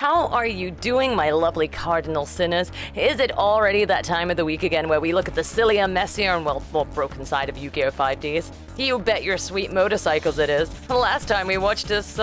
How are you doing, my lovely cardinal sinners? Is it already that time of the week again where we look at the sillier, messier, and well, more broken side of Yu-Gi-Oh! 5Ds? You bet your sweet motorcycles it is. Last time we watched this,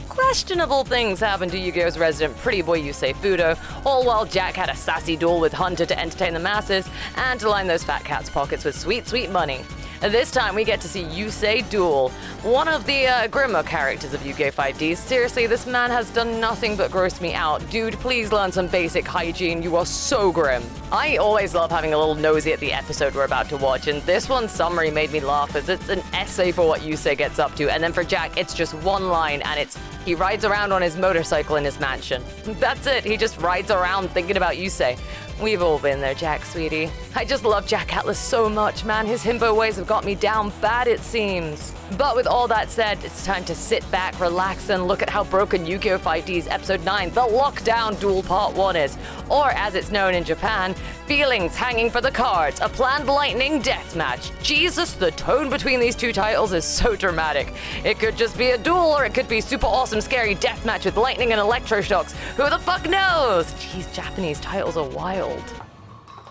questionable things happen to Yu-Gi-Oh's resident pretty boy Yusei Fudo, all while Jack had a sassy duel with Hunter to entertain the masses and to line those fat cats' pockets with sweet, sweet money. This time we get to see Yusei duel, one of the grimmer characters of Yu-Gi-Oh! 5D. Seriously, this man has done nothing but gross me out. Dude, please learn some basic hygiene, you are so grim. I always love having a little nosy at the episode we're about to watch, and this one's summary made me laugh as it's an essay for what Yusei gets up to, and then for Jack, it's just one line, and it's, he rides around on his motorcycle in his mansion. That's it, he just rides around thinking about Yusei. We've all been there, Jack, sweetie. I just love Jack Atlas so much, man. His himbo ways have got me down bad, it seems. But with all that said, it's time to sit back, relax, and look at how broken Yu-Gi-Oh! 5D's Episode 9, the Lockdown Duel Part 1 is. Or, as it's known in Japan, Feelings Hanging for the Cards, a planned lightning deathmatch. Jesus, the tone between these two titles is so dramatic. It could just be a duel, or it could be super awesome, scary deathmatch with lightning and electroshocks. Who the fuck knows? Jeez, Japanese titles are wild.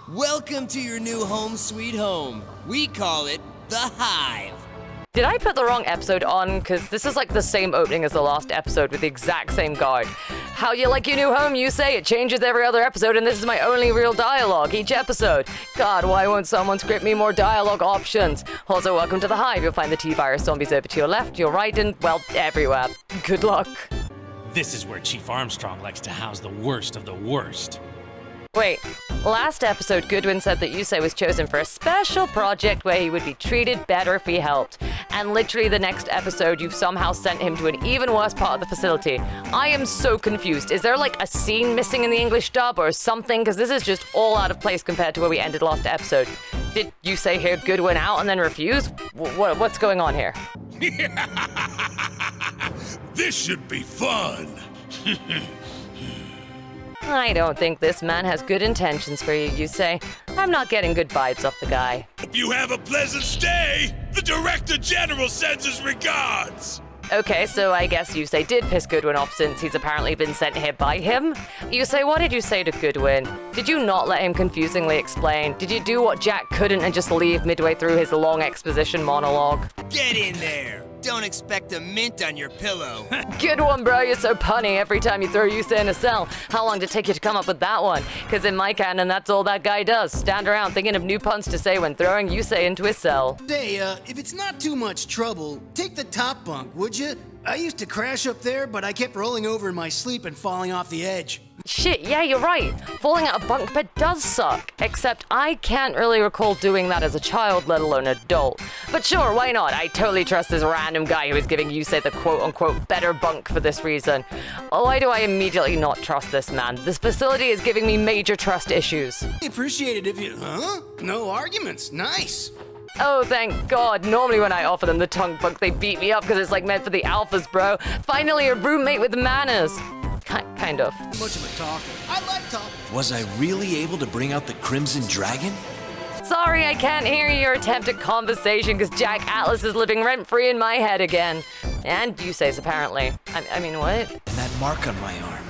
Welcome to your new home sweet home. We call it The Hive. Did I put the wrong episode on? Because this is like the same opening as the last episode with the exact same guard. How you like your new home, you say? It changes every other episode, and this is my only real dialogue each episode. God, why won't someone script me more dialogue options? Also, welcome to The Hive. You'll find the T-Virus zombies over to your left, your right, and, well, everywhere. Good luck. This is where Chief Armstrong likes to house the worst of the worst. Wait, last episode, Goodwin said that Yusei was chosen for a special project where he would be treated better if he helped. And literally the next episode, you've somehow sent him to an even worse part of the facility. I am so confused. Is there like a scene missing in the English dub or something? Because this is just all out of place compared to where we ended last episode. Did Yusei hear Goodwin out and then refuse? What's going on here? This should be fun. I don't think this man has good intentions for you, Yusei. I'm not getting good vibes off the guy. Hope you have a pleasant stay. The Director General sends his regards. Okay, so I guess Yusei did piss Goodwin off since he's apparently been sent here by him. Yusei, what did you say to Goodwin? Did you not let him confusingly explain? Did you do what Jack couldn't and just leave midway through his long exposition monologue? Get in there. Don't expect a mint on your pillow. Good one, bro. You're so punny every time you throw Yusei in a cell. How long did it take you to come up with that one? Because in my canon, that's all that guy does. Stand around thinking of new puns to say when throwing Yusei into his cell. Hey, if it's not too much trouble, take the top bunk, would you? I used to crash up there, but I kept rolling over in my sleep and falling off the edge. Shit, yeah, you're right. Falling out of bunk bed does suck. Except I can't really recall doing that as a child, let alone adult. But sure, why not? I totally trust this random guy who is giving Yusei the quote-unquote better bunk for this reason. Why do I immediately not trust this man? This facility is giving me major trust issues. I appreciate it if you... Huh? No arguments. Nice. Oh, thank God. Normally when I offer them the tongue bunk, they beat me up because it's like meant for the alphas, bro. Finally, a roommate with manners. Kind of. Much of a talker. I like talking. Was I really able to bring out the Crimson Dragon? Sorry, I can't hear your attempt at conversation because Jack Atlas is living rent-free in my head again. And Yusei's apparently. I mean, what? And that mark on my arm.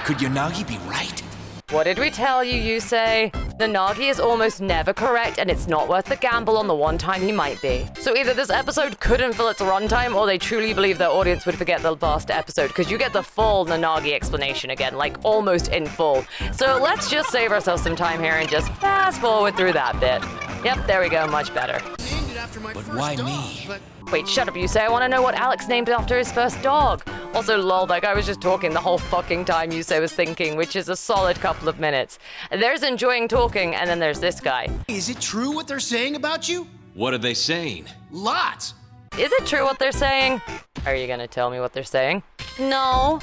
Could Yonagi be right? What did we tell you, Yusei? The Nagi is almost never correct, and it's not worth the gamble on the one time he might be. So either this episode couldn't fill its runtime, or they truly believe their audience would forget the last episode, because you get the full Nanagi explanation again, like almost in full. So let's just save ourselves some time here and just fast forward through that bit. Yep, there we go, much better. Named it after my But first why dog, me? but Wait, shut up, Yusei. I want to know what Alex named after his first dog. Also, lol, that guy was just talking the whole fucking time Yusei was thinking, which is a solid couple of minutes. There's enjoying talking, and then there's this guy. is it true what they're saying about you? What are they saying? Lots. Is it true what they're saying? Are you gonna tell me what they're saying? No.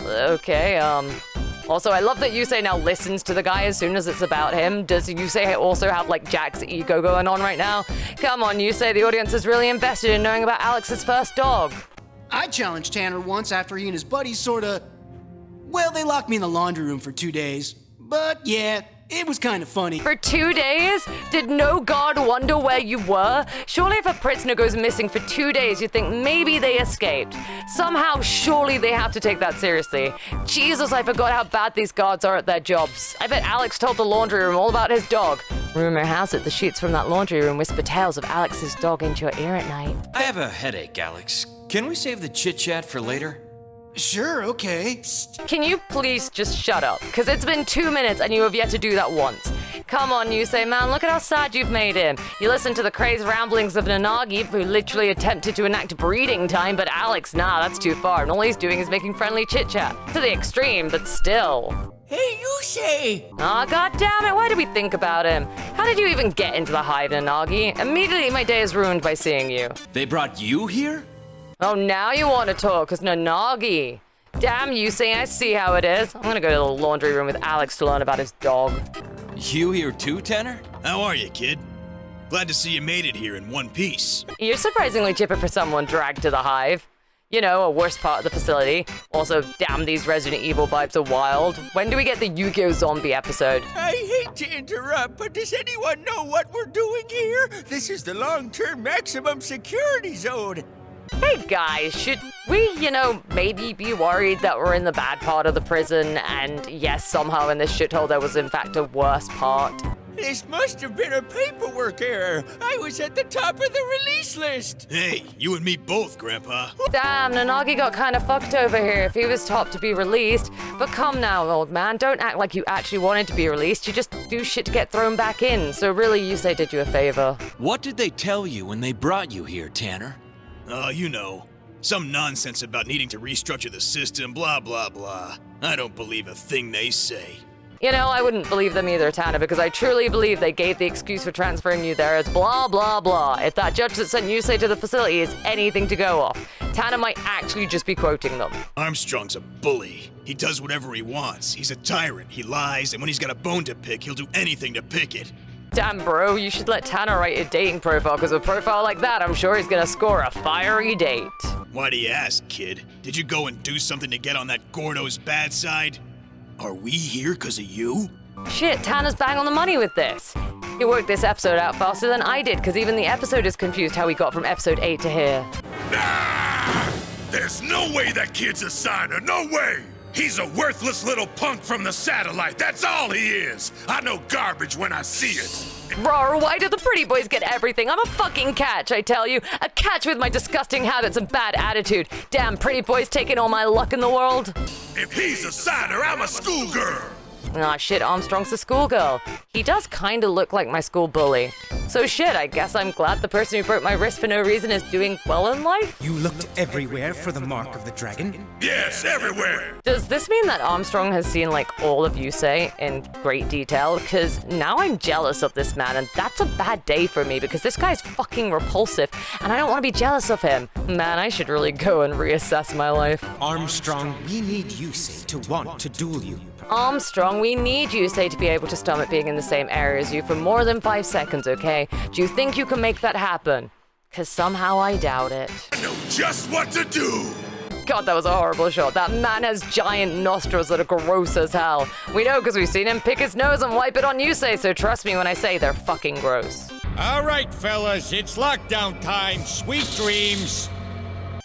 Okay, Also, I love that Yusei now listens to the guy as soon as it's about him. Does Yusei also have, like, Jack's ego going on right now? Come on, Yusei, the audience is really invested in knowing about Alex's first dog. I challenged Tanner once after he and his buddies sorta... Well, they locked me in the laundry room for 2 days. But yeah, It was kind of funny. For 2 days? Did no guard wonder where you were? Surely if a prisoner goes missing for 2 days, you'd think maybe they escaped. Somehow, surely they have to take that seriously. Jesus, I forgot how bad these guards are at their jobs. I bet Alex told the laundry room all about his dog. Rumor has it the sheets from that laundry room whisper tales of Alex's dog into your ear at night. I have a headache, Alex. Can we save the chit-chat for later? Sure, okay. Can you please just shut up? Because it's been 2 minutes and you have yet to do that once. Come on, Yusei, man, look at how sad you've made him. You listen to the crazed ramblings of Nanagi, who literally attempted to enact breeding time, but Alex, nah, that's too far, and all he's doing is making friendly chit-chat. To the extreme, but still. Hey, Yusei! Aw, goddammit, why did we think about him? How did you even get into the hive, Nanagi? Immediately my day is ruined by seeing you. They brought you here? Oh, now you want to talk, cause Nanagi. Damn, Yusei, I see how it is. I'm gonna go to the laundry room with Alex to learn about his dog. You here too, Tanner? How are you, kid? Glad to see you made it here in one piece. You're surprisingly chipper for someone dragged to the hive. You know, a worse part of the facility. Also, damn, these Resident Evil vibes are wild. When do we get the Yugioh zombie episode? I hate to interrupt, but does anyone know what we're doing here? This is the long-term maximum security zone. Hey guys, should we, maybe be worried that we're in the bad part of the prison and yes, somehow in this shithole there was in fact a worse part? This must have been a paperwork error. I was at the top of the release list. Hey, you and me both, Grandpa. Damn, Nanagi got kind of fucked over here if he was top to be released. But come now, old man, don't act like you actually wanted to be released. You just do shit to get thrown back in. So really, Yusei did you a favor. What did they tell you when they brought you here, Tanner? You know, some nonsense about needing to restructure the system, blah, blah, blah. I don't believe a thing they say. You know, I wouldn't believe them either, Tanner, because I truly believe they gave the excuse for transferring you there as blah, blah, blah. If that judge that sent Yusei to the facility is anything to go off, Tanner might actually just be quoting them. Armstrong's a bully. He does whatever he wants. He's a tyrant. He lies, and when he's got a bone to pick, he'll do anything to pick it. Damn, bro, you should let Tanner write a dating profile, because with a profile like that, I'm sure he's gonna score a fiery date. Why do you ask, kid? Did you go and do something to get on that Gordo's bad side? Are we here because of you? Shit, Tanner's bang on the money with this. He worked this episode out faster than I did, because even the episode is confused how we got from episode 8 to here. Nah! There's no way that kid's a signer, no way! He's a worthless little punk from the satellite, that's all he is! I know garbage when I see it! Rawr, why do the pretty boys get everything? I'm a fucking catch, I tell you. A catch with my disgusting habits and bad attitude. Damn pretty boys taking all my luck in the world. If he's a signer, I'm a schoolgirl! Aw, shit, Armstrong's a schoolgirl. He does kinda look like my school bully. So shit, I guess I'm glad the person who broke my wrist for no reason is doing well in life? You looked everywhere for the mark of the dragon? Yes, everywhere! Does this mean that Armstrong has seen, all of Yusei in great detail? Because now I'm jealous of this man, and that's a bad day for me, because this guy's fucking repulsive, and I don't want to be jealous of him. Man, I should really go and reassess my life. Armstrong, we need Yusei to want to duel you. Armstrong, we need Yusei to be able to stomach being in the same area as you for more than 5 seconds, okay? Do you think you can make that happen? Because somehow I doubt it. I know just what to do! God, that was a horrible shot. That man has giant nostrils that are gross as hell. We know because we've seen him pick his nose and wipe it on Yusei, so trust me when I say they're fucking gross. All right, fellas, it's lockdown time. Sweet dreams.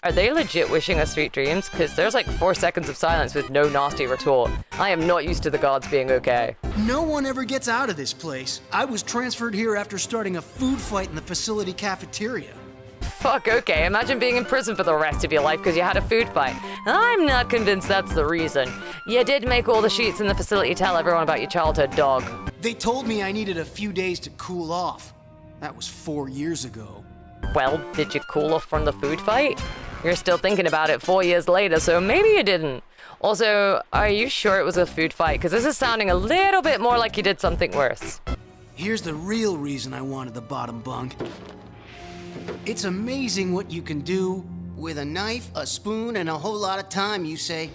Are they legit wishing us sweet dreams? Because there's 4 seconds of silence with no nasty retort. I am not used to the gods being okay. No one ever gets out of this place. I was transferred here after starting a food fight in the facility cafeteria. Fuck, okay. Imagine being in prison for the rest of your life because you had a food fight. I'm not convinced that's the reason. You did make all the sheets in the facility tell everyone about your childhood dog. They told me I needed a few days to cool off. That was 4 years ago. Well, did you cool off from the food fight? You're still thinking about it 4 years later, so maybe you didn't. Also, are you sure it was a food fight? Because this is sounding a little bit more like you did something worse. Here's the real reason I wanted the bottom bunk. It's amazing what you can do with a knife, a spoon, and a whole lot of time, you say.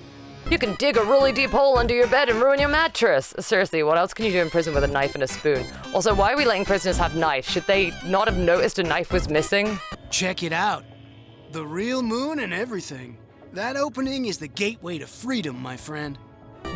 You can dig a really deep hole under your bed and ruin your mattress. Seriously, what else can you do in prison with a knife and a spoon? Also, why are we letting prisoners have knives? Should they not have noticed a knife was missing? Check it out. The real moon and everything. That opening is the gateway to freedom, my friend.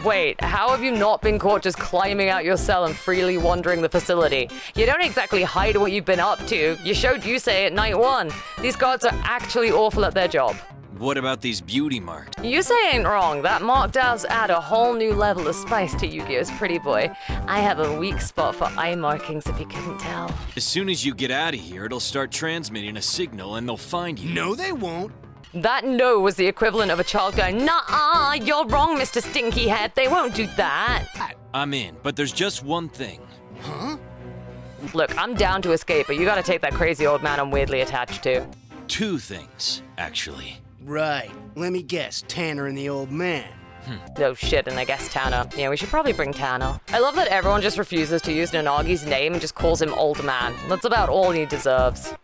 Wait, how have you not been caught just climbing out your cell and freely wandering the facility? You don't exactly hide what you've been up to. You showed Yusei at night 1. These guards are actually awful at their job. What about these beauty marks? Yusei ain't wrong. That mark does add a whole new level of spice to Yugioh's pretty boy. I have a weak spot for eye markings if you couldn't tell. As soon as you get out of here, it'll start transmitting a signal and they'll find you. No, they won't. That no was the equivalent of a child going, "Nuh-uh, you're wrong, Mr. Stinky Head. They won't do that." I'm in, but there's just one thing. Huh? Look, I'm down to escape, but you gotta take that crazy old man I'm weirdly attached to. 2 things, actually. Right. Let me guess, Tanner and the old man. Oh shit, and I guess Tanner. Yeah, we should probably bring Tanner. I love that everyone just refuses to use Nanagi's name and just calls him old man. That's about all he deserves.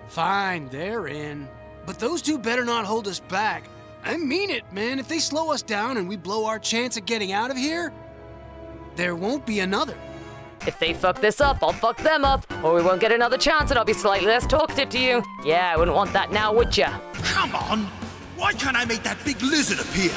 Fine, they're in. But those two better not hold us back. I mean it, man. If they slow us down and we blow our chance of getting out of here, there won't be another. If they fuck this up, I'll fuck them up, or we won't get another chance and I'll be slightly less talkative to you. Yeah, I wouldn't want that now, would ya? Come on! Why can't I make that big lizard appear?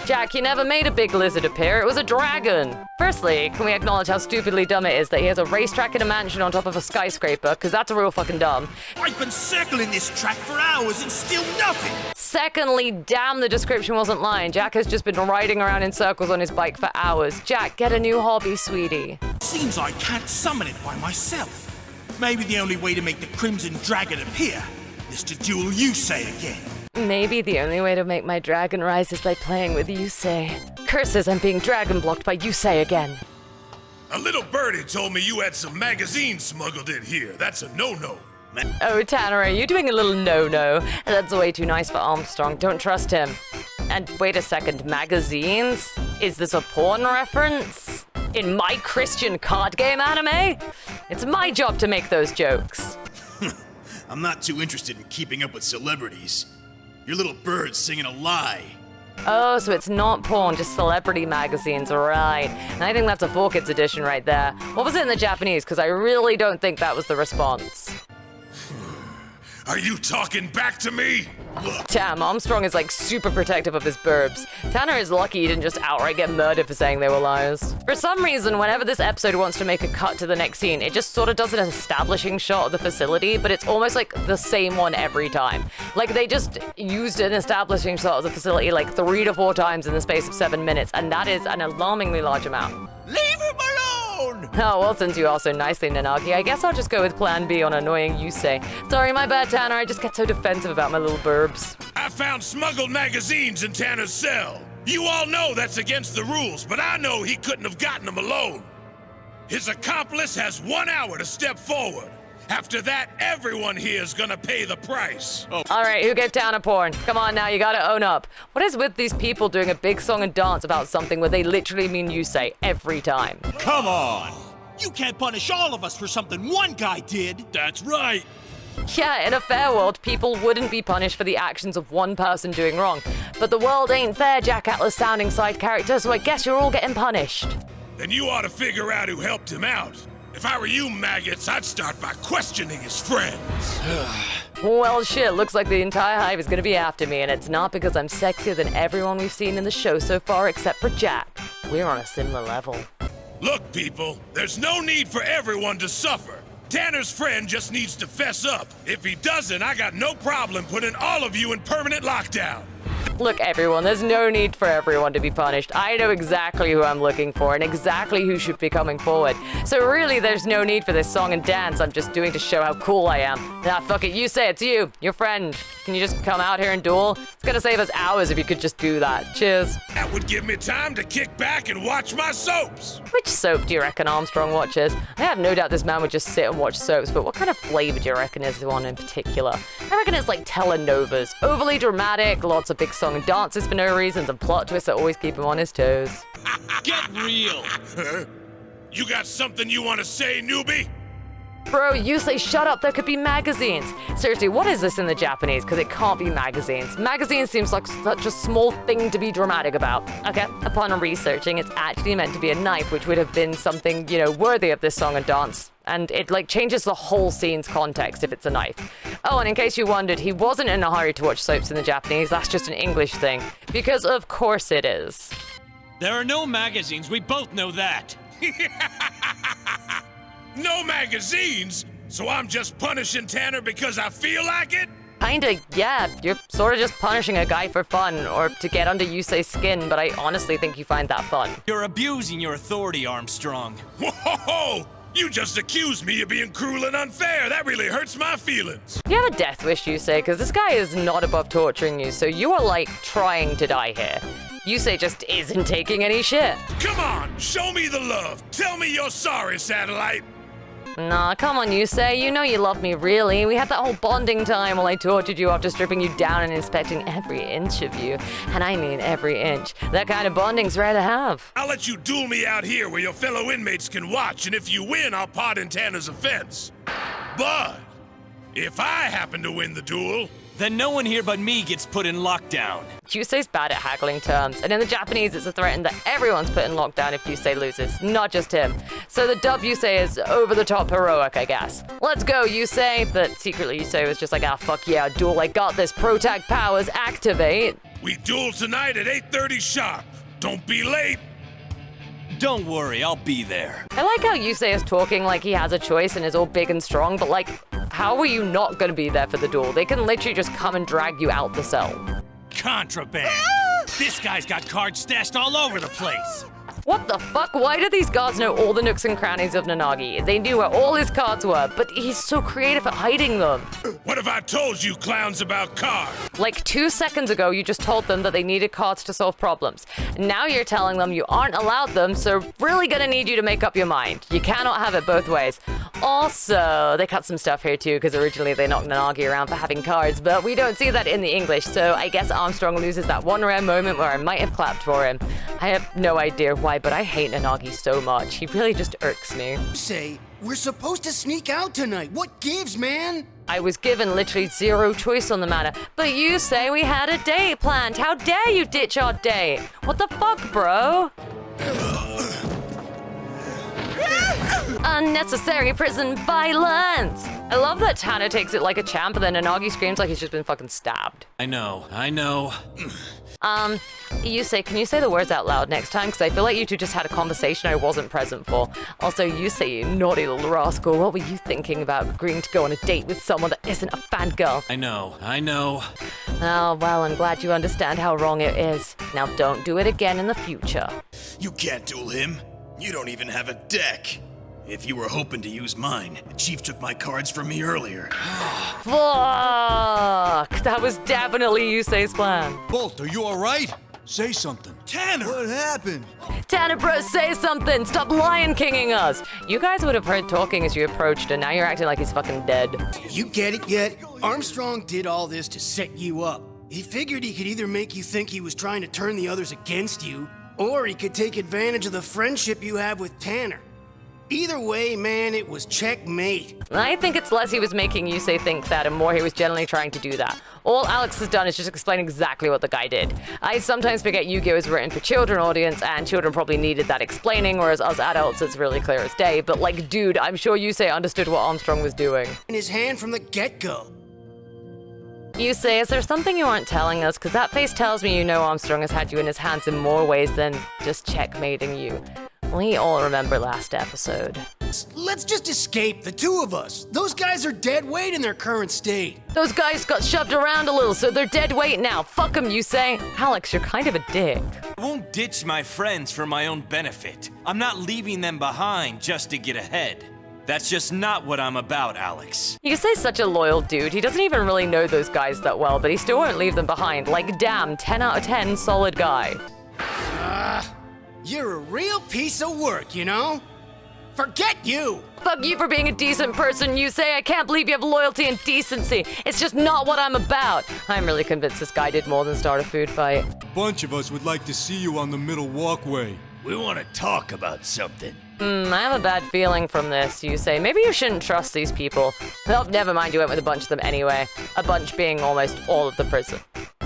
Jack, you never made a big lizard appear. It was a dragon. Firstly, can we acknowledge how stupidly dumb it is that he has a racetrack in a mansion on top of a skyscraper? Because that's real fucking dumb. I've been circling this track for hours and still nothing! Secondly, damn, the description wasn't lying. Jack has just been riding around in circles on his bike for hours. Jack, get a new hobby, sweetie. Seems I can't summon it by myself. Maybe the only way to make the Crimson Dragon appear is to duel Yusei again. Maybe the only way to make my dragon rise is by playing with Yusei. Curses, I'm being dragon blocked by Yusei again. A little birdie told me you had some magazines smuggled in here. That's a no-no. Oh, Tanner, are you doing a little no-no? That's way too nice for Armstrong. Don't trust him. And wait a second, magazines? Is this a porn reference? In my Christian card game anime? It's my job to make those jokes. I'm not too interested in keeping up with celebrities. Your little bird's singing a lie. Oh, so it's not porn, just celebrity magazines, right. And I think that's a 4Kids edition right there. What was it in the Japanese? Because I really don't think that was the response. Are you talking back to me? Look. Damn, Armstrong is like super protective of his burbs. Tanner is lucky he didn't just outright get murdered for saying they were liars. For some reason, whenever this episode wants to make a cut to the next scene, it just sort of does an establishing shot of the facility, but it's almost like the same one every time. Like they just used an establishing shot of the facility like 3 to 4 times in the space of 7 minutes, and that is an alarmingly large amount. Leave him alone! Oh, well, since you are so nicely, Nanagi, I guess I'll just go with plan B on annoying Yusei. Sorry, my bad, Tanner. I just get so defensive about my little burbs. I found smuggled magazines in Tanner's cell. You all know that's against the rules, but I know he couldn't have gotten them alone. His accomplice has 1 hour to step forward. After that, everyone here is gonna pay the price. Oh. All right, who gave Tanner porn? Come on now, you gotta own up. What is with these people doing a big song and dance about something where they literally mean Yusei every time? Come on! You can't punish all of us for something one guy did! That's right. Yeah, in a fair world, people wouldn't be punished for the actions of one person doing wrong. But the world ain't fair, Jack Atlas sounding side character, so I guess you're all getting punished. Then you ought to figure out who helped him out. If I were you, maggots, I'd start by questioning his friends. Well, shit, looks like the entire hive is gonna be after me, and it's not because I'm sexier than everyone we've seen in the show so far except for Jack. We're on a similar level. Look, people, there's no need for everyone to suffer. Tanner's friend just needs to fess up. If he doesn't, I got no problem putting all of you in permanent lockdown. Look, everyone, there's no need for everyone to be punished. I know exactly who I'm looking for and exactly who should be coming forward. So really, there's no need for this song and dance I'm just doing to show how cool I am. Nah, fuck it, you say it's you, your friend. Can you just come out here and duel? It's gonna save us hours if you could just do that. Cheers. That would give me time to kick back and watch my soaps. Which soap do you reckon Armstrong watches? I have no doubt this man would just sit and watch soaps, but what kind of flavor do you reckon is the one in particular? I reckon it's like telenovas. Overly dramatic, lots of big song and dances for no reasons, and plot twists that always keep him on his toes. Get real. You got something you want to say, newbie? Bro, Yusei, shut up. There could be magazines. Seriously, what is this in the Japanese? Because it can't be magazines. Magazines seems like such a small thing to be dramatic about. Okay, upon researching, it's actually meant to be a knife, which would have been something, you know, worthy of this song and dance. And it, like, changes the whole scene's context if it's a knife. Oh, and in case you wondered, he wasn't in a hurry to watch soaps in the Japanese. That's just an English thing. Because of course it is. There are no magazines, we both know that. No magazines? So I'm just punishing Tanner because I feel like it? Kinda, yeah. You're sort of just punishing a guy for fun, or to get under Yusei's skin, but I honestly think you find that fun. You're abusing your authority, Armstrong. Whoa! You just accused me of being cruel and unfair. That really hurts my feelings. You have a death wish, Yusei, because this guy is not above torturing you, so you are, like, trying to die here. Yusei just isn't taking any shit. Come on, show me the love. Tell me you're sorry, Satellite. Nah, come on, Yusei. You know you love me, really. We had that whole bonding time while I tortured you after stripping you down and inspecting every inch of you. And I mean every inch. That kind of bonding's rare to have. I'll let you duel me out here where your fellow inmates can watch, and if you win, I'll pardon Tanner's offense. But if I happen to win the duel, Then no one here but me gets put in lockdown. Yusei's bad at haggling terms, and in the Japanese it's a threat that everyone's put in lockdown if Yusei loses, not just him. So the dub Yusei is over-the-top heroic, I guess. Let's go, Yusei! But secretly Yusei was just like, ah, fuck yeah, duel, I got this, protag powers, activate! we duel tonight at 8:30 sharp. Don't be late. Don't worry, I'll be there. I like how Yusei is talking like he has a choice and is all big and strong, but like, how are you not gonna be there for the duel? They can literally just come and drag you out the cell. Contraband. This guy's got cards stashed all over the place. What the fuck? Why do these guards know all the nooks and crannies of Nanagi? They knew where all his cards were, but he's so creative at hiding them. What have I told you clowns about cards? Like 2 seconds ago, you just told them that they needed cards to solve problems. Now you're telling them you aren't allowed them, so really gonna need you to make up your mind. You cannot have it both ways. Also, they cut some stuff here too, because originally they knocked Nanagi around for having cards, but we don't see that in the English, so I guess Armstrong loses that one rare moment where I might have clapped for him. I have no idea why, but I hate Nanagi so much. He really just irks me. Say, we're supposed to sneak out tonight. What gives, man? I was given literally zero choice on the matter, but you say we had a date planned. How dare you ditch our date? What the fuck, bro? Unnecessary prison violence! I love that Tanner takes it like a champ and then Nanagi screams like he's just been fucking stabbed. I know. Yusei, can you say the words out loud next time? Because I feel like you two just had a conversation I wasn't present for. Also, Yusei, you naughty little rascal, what were you thinking about agreeing to go on a date with someone that isn't a fangirl? I know. Oh, well, I'm glad you understand how wrong it is. Now don't do it again in the future. You can't duel him. You don't even have a deck. If you were hoping to use mine, the chief took my cards from me earlier. Fuck! That was definitely Yusei's plan. Bolt, are you alright? Say something. Tanner! What happened? Tanner, bro, say something! Stop Lion Kinging us! You guys would have heard talking as you approached, and now you're acting like he's fucking dead. You get it yet? Armstrong did all this to set you up. He figured he could either make you think he was trying to turn the others against you, or he could take advantage of the friendship you have with Tanner. Either way, man, it was checkmate. I think it's less he was making Yusei think that and more he was generally trying to do that. All Alex has done is just explain exactly what the guy did. I sometimes forget Yu-Gi-Oh! Is written for children audience and children probably needed that explaining, whereas us adults it's really clear as day. But like, dude, I'm sure Yusei understood what Armstrong was doing. In his hand from the get-go. Yusei, is there something you aren't telling us? Because that face tells me you know Armstrong has had you in his hands in more ways than just checkmating you. We all remember last episode. Let's just escape, the two of us. Those guys are dead weight in their current state. Those guys got shoved around a little, so they're dead weight now. Fuck them, Yusei. Alex, you're kind of a dick. I won't ditch my friends for my own benefit. I'm not leaving them behind just to get ahead. That's just not what I'm about, Alex. Yusei's such a loyal dude. He doesn't even really know those guys that well, but he still won't leave them behind. Like, damn, 10 out of 10, solid guy. You're a real piece of work, you know? Forget you! Fuck you for being a decent person, Yusei. I can't believe you have loyalty and decency. It's just not what I'm about. I'm really convinced this guy did more than start a food fight. Bunch of us would like to see you on the middle walkway. We want to talk about something. I have a bad feeling from this, Yusei. Maybe you shouldn't trust these people. Oh, never mind, you went with a bunch of them anyway. A bunch being almost all of the prison.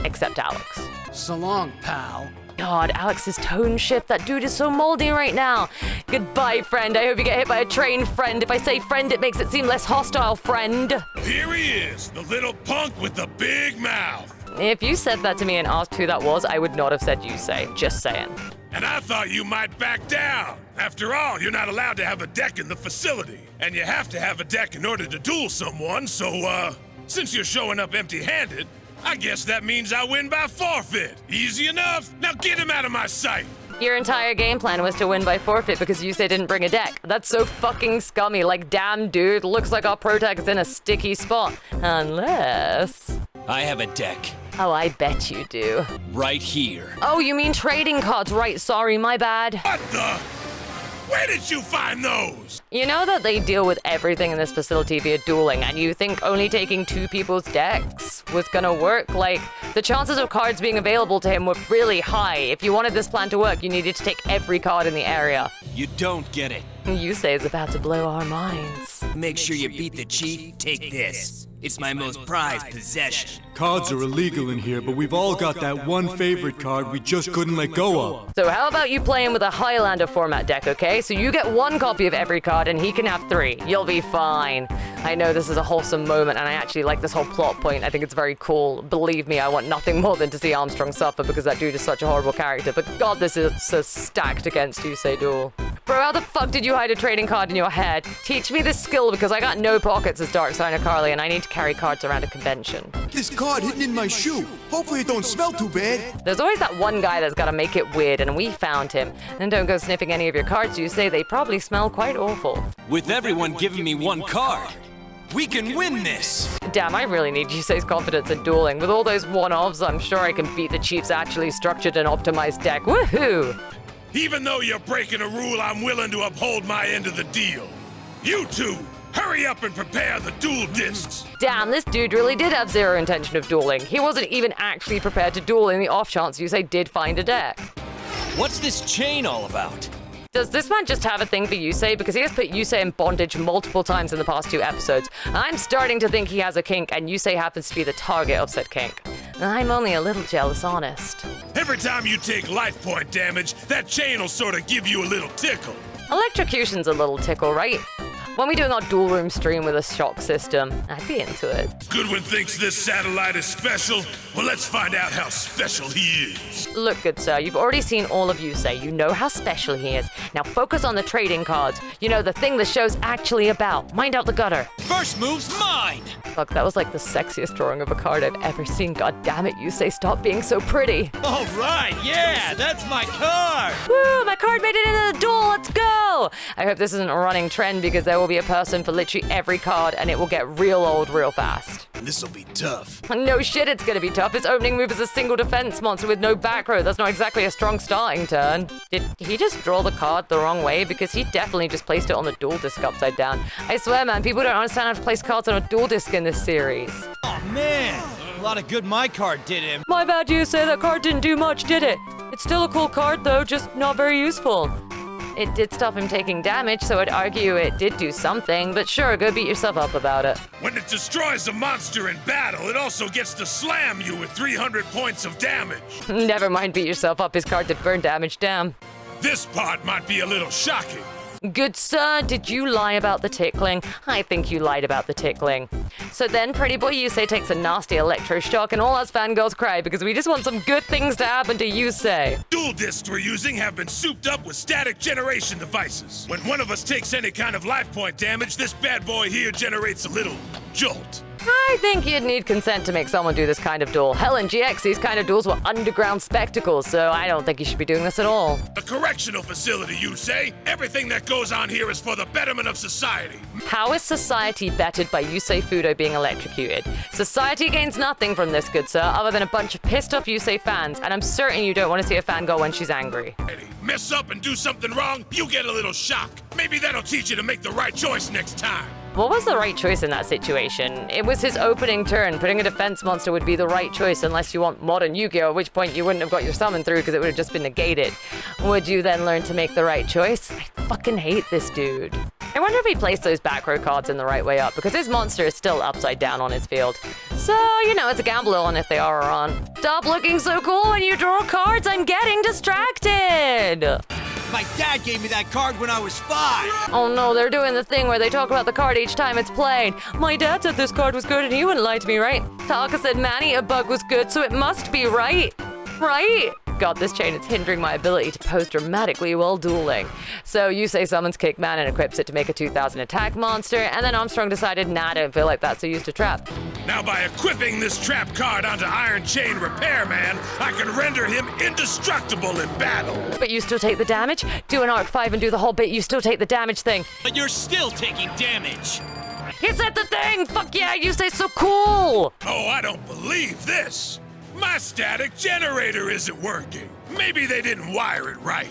Except Alex. So long, pal. God, Alex's tone shift. That dude is so moldy right now. Goodbye, friend. I hope you get hit by a train, friend. If I say friend, it makes it seem less hostile, friend. Here he is, the little punk with the big mouth. If you said that to me and asked who that was, I would not have said Yusei. Just saying. And I thought you might back down. After all, you're not allowed to have a deck in the facility. And you have to have a deck in order to duel someone, so, since you're showing up empty-handed, I guess that means I win by forfeit. Easy enough. Now get him out of my sight. Your entire game plan was to win by forfeit because Yusei didn't bring a deck. That's so fucking scummy. Like, damn, dude, looks like our pro tag is in a sticky spot. Unless... I have a deck. Oh, I bet you do. Right here. Oh, you mean trading cards, right? Sorry, my bad. What the? Where did you find those? You know that they deal with everything in this facility via dueling, and you think only taking 2 people's decks was gonna work? Like, the chances of cards being available to him were really high. If you wanted this plan to work, you needed to take every card in the area. You don't get it. Yusei is about to blow our minds. Make sure you beat the chief. Take this. It's my most prized possession. Cards are illegal in here, but we've all got that one favorite card we just couldn't let go of. So how about you play him with a Highlander format deck, okay? So you get 1 copy of every card and he can have 3. You'll be fine. I know this is a wholesome moment and I actually like this whole plot point. I think it's very cool. Believe me, I want nothing more than to see Armstrong suffer because that dude is such a horrible character. But god, this is so stacked against Yusei Duel. Bro, how the fuck did you hide a trading card in your head? Teach me this skill because I got no pockets as Dark Signer Carly and I need to carry cards around a convention. This card hidden in my shoe. Hopefully it don't smell too bad. There's always that one guy that's gotta make it weird, and we found him. And don't go sniffing any of your cards, Yusei. They probably smell quite awful. With everyone giving me 1 card, we can win this. Damn, I really need Yusei's confidence in dueling. With all those one-offs, I'm sure I can beat the Chief's actually structured and optimized deck. Woohoo! Even though you're breaking a rule, I'm willing to uphold my end of the deal. You two, hurry up and prepare the duel discs. Damn, this dude really did have zero intention of dueling. He wasn't even actually prepared to duel in the off chance Yusei did find a deck. What's this chain all about? Does this man just have a thing for Yusei? Because he has put Yusei in bondage multiple times in the past 2 episodes. I'm starting to think he has a kink, and Yusei happens to be the target of said kink. I'm only a little jealous, honest. Every time you take life point damage, that chain will sort of give you a little tickle. Electrocution's a little tickle, right? When we doing our duel room stream with a shock system, I'd be into it. Goodwin thinks this satellite is special. Well, let's find out how special he is. Look, good sir, you've already seen all of Yusei. You know how special he is. Now focus on the trading cards. You know, the thing the show's actually about. Mind out the gutter. First move's mine! Look, that was like the sexiest drawing of a card I've ever seen. God damn it, Yusei, stop being so pretty. All right, yeah, that's my card! Woo, my card made it into the duel, let's go! I hope this isn't a running trend because there will be a person for literally every card and it will get real old real fast. This'll be tough. No shit, it's gonna be tough. His opening move is a single defense monster with no back row. That's not exactly a strong starting turn. Did he just draw the card the wrong way? Because he definitely just placed it on the duel disc upside down. I swear, man, people don't understand how to place cards on a duel disc in this series. Oh, man! A lot of good my card did him. My bad, Yusei. That card didn't do much, did it? It's still a cool card, though, just not very useful. It did stop him taking damage, so I'd argue it did do something, but sure, go beat yourself up about it. When it destroys a monster in battle, it also gets to slam you with 300 points of damage. Never mind, beat yourself up. His card did burn damage, damn. This part might be a little shocking. Good sir, did you lie about the tickling? I think you lied about the tickling. So then pretty boy Yusei takes a nasty electroshock and all us fangirls cry because we just want some good things to happen to Yusei. Duel discs we're using have been souped up with static generation devices. When one of us takes any kind of life point damage, this bad boy here generates a little jolt. I think you'd need consent to make someone do this kind of duel. Hell, in GX, these kind of duels were underground spectacles, so I don't think you should be doing this at all. A correctional facility, you say? Everything that goes on here is for the betterment of society. How is society bettered by Yusei Fudo being electrocuted? Society gains nothing from this, good sir, other than a bunch of pissed off Yusei fans, and I'm certain you don't want to see a fangirl when she's angry. Mess up and do something wrong, you get a little shock. Maybe that'll teach you to make the right choice next time. What was the right choice in that situation? It was his opening turn. Putting a defense monster would be the right choice unless you want modern Yugioh, at which point you wouldn't have got your summon through because it would have just been negated. Would you then learn to make the right choice? I fucking hate this dude. I wonder if he placed those back row cards in the right way up because his monster is still upside down on his field. So, you know, it's a gamble on if they are or aren't. Stop looking so cool when you draw cards. I'm getting distracted. My dad gave me that card when I was 5. Oh no, they're doing the thing where they talk about the card each time it's played. My dad said this card was good and he wouldn't lie to me, right? Taka said Manny, a bug was good, so it must be right. Right? God, this chain is hindering my ability to pose dramatically while dueling. So Yusei summons Kickman and equips it to make a 2000 attack monster, and then Armstrong decided, nah, I don't feel like that, so used a trap. Now by equipping this trap card onto Iron Chain Repairman, I can render him indestructible in battle. But you still take the damage? Do an Arc 5 and do the whole bit, you still take the damage thing. But you're still taking damage. He said the thing! Fuck yeah, Yusei's so cool! Oh, I don't believe this. My static generator isn't working. Maybe they didn't wire it right.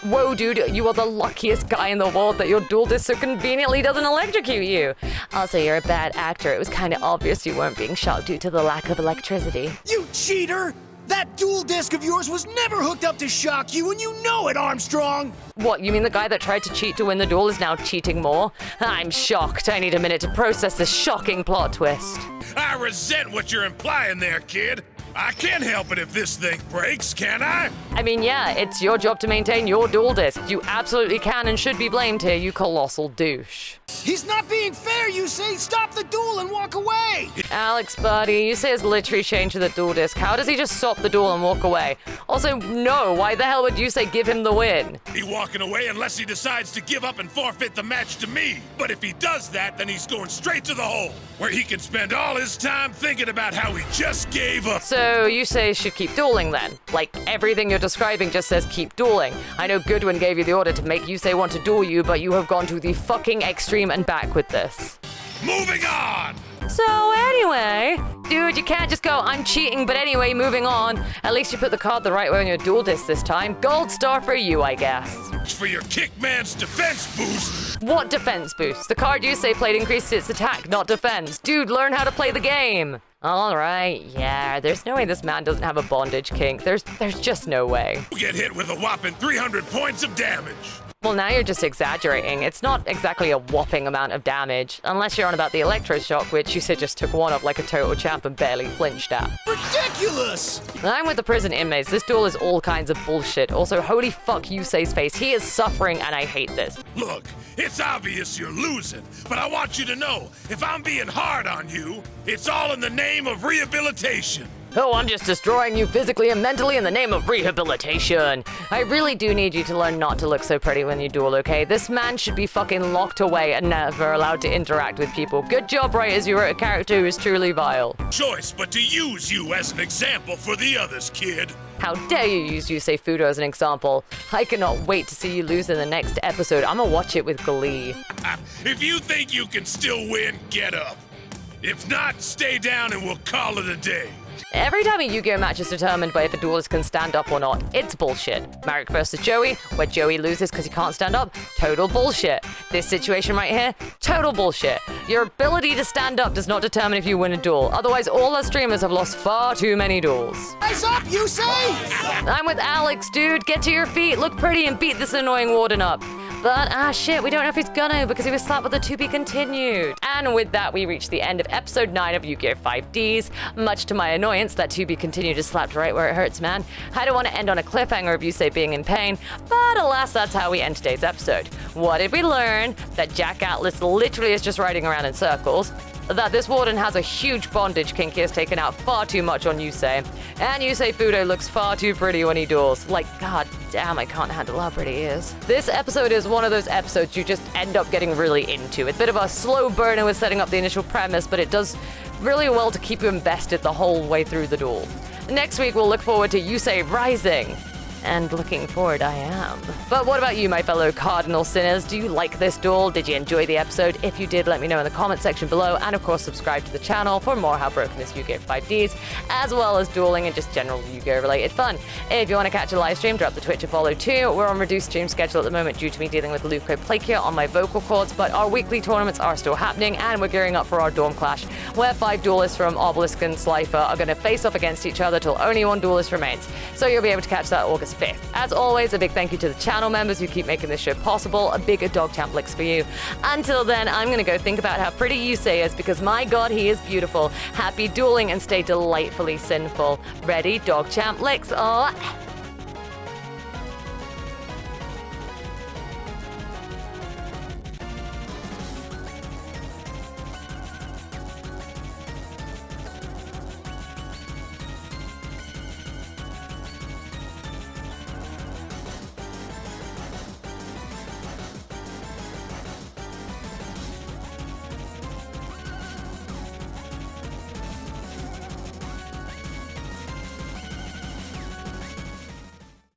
Whoa, dude, you are the luckiest guy in the world that your dual disc so conveniently doesn't electrocute you. Also, you're a bad actor. It was kind of obvious you weren't being shocked due to the lack of electricity. You cheater! That dual disc of yours was never hooked up to shock you, and you know it, Armstrong! What, you mean the guy that tried to cheat to win the duel is now cheating more? I'm shocked. I need a minute to process this shocking plot twist. I resent what you're implying there, kid. I can't help it if this thing breaks, can I? I mean, yeah, it's your job to maintain your dual disc. You absolutely can and should be blamed here, you colossal douche. He's not being fair, Yusei! Stop the duel and walk away! Alex, buddy, Yusei has literally changed to the dual disc. How does he just stop the duel and walk away? Also, no, why the hell would Yusei give him the win? He walking away unless he decides to give up and forfeit the match to me. But if he does that, then he's going straight to the hole, where he can spend all his time thinking about how he just gave up. So Yusei should keep dueling then? Like, everything you're describing just says keep dueling. I know Goodwin gave you the order to make Yusei want to duel you, but you have gone to the fucking extreme and back with this. Moving on! So anyway, dude, you can't just go, I'm cheating, but anyway, moving on. At least you put the card the right way on your dual disc this time. Gold star for you, I guess. For your Kickman's defense boost. What defense boost? The card Yusei played increased its attack, not defense. Dude, learn how to play the game. All right, yeah, there's no way this man doesn't have a bondage kink. There's just no way. You get hit with a whopping 300 points of damage. Well, now you're just exaggerating. It's not exactly a whopping amount of damage, unless you're on about the electroshock, which you said just took one of like a total champ and barely flinched at. Ridiculous! I'm with the prison inmates. This duel is all kinds of bullshit. Also, holy fuck Yusei's face. He is suffering and I hate this. Look, it's obvious you're losing, but I want you to know, if I'm being hard on you, it's all in the name of rehabilitation. Oh, I'm just destroying you physically and mentally in the name of rehabilitation. I really do need you to learn not to look so pretty when you duel, okay? This man should be fucking locked away and never allowed to interact with people. Good job, writers. You wrote a character who is truly vile. Choice but to use you as an example for the others, kid. How dare you use Yusei Fudo as an example? I cannot wait to see you lose in the next episode. I'm gonna watch it with glee. If you think you can still win, get up. If not, stay down and we'll call it a day. Every time a Yu-Gi-Oh match is determined by if a duelist can stand up or not, it's bullshit. Marek versus Joey, where Joey loses because he can't stand up, total bullshit. This situation right here, total bullshit. Your ability to stand up does not determine if you win a duel. Otherwise, all our streamers have lost far too many duels. Eyes up, Yusei! I'm with Alex, dude. Get to your feet, look pretty, and beat this annoying warden up. But, shit, we don't know if he's gonna because he was slapped with a to be continued. And with that, we reach the end of episode 9 of Yu-Gi-Oh! 5Ds. Much to my annoyance, that to be continued is slapped right where it hurts, man. I don't want to end on a cliffhanger of Yusei being in pain, but alas, that's how we end today's episode. What did we learn? That Jack Atlas literally is just riding around in circles. That this warden has a huge bondage kink he has taken out far too much on Yusei. And Yusei Fudo looks far too pretty when he duels. Like, god damn, I can't handle how pretty he is. This episode is one of those episodes you just end up getting really into. It's a bit of a slow burner with setting up the initial premise, but it does really well to keep you invested the whole way through the duel. Next week, we'll look forward to Yusei rising. And looking forward I am. But what about you, my fellow cardinal sinners? Do you like this duel? Did you enjoy the episode? If you did, let me know in the comment section below. And of course, subscribe to the channel for more How Broken Is Yu-Gi-Oh! 5Ds, as well as dueling and just general Yu-Gi-Oh! Related fun. If you want to catch a live stream, drop the Twitch a follow too. We're on reduced stream schedule at the moment due to me dealing with leukoplakia on my vocal cords, but our weekly tournaments are still happening, and we're gearing up for our Dorm Clash, where 5 duelists from Obelisk and Slifer are going to face off against each other till only one duelist remains. So you'll be able to catch that August 5th. As always, a big thank you to the channel members who keep making this show possible. A big dog champ licks for you. Until then, I'm gonna go think about how pretty Yusei is because my god, he is beautiful. Happy dueling and stay delightfully sinful. Ready? Dog champ licks. Oh.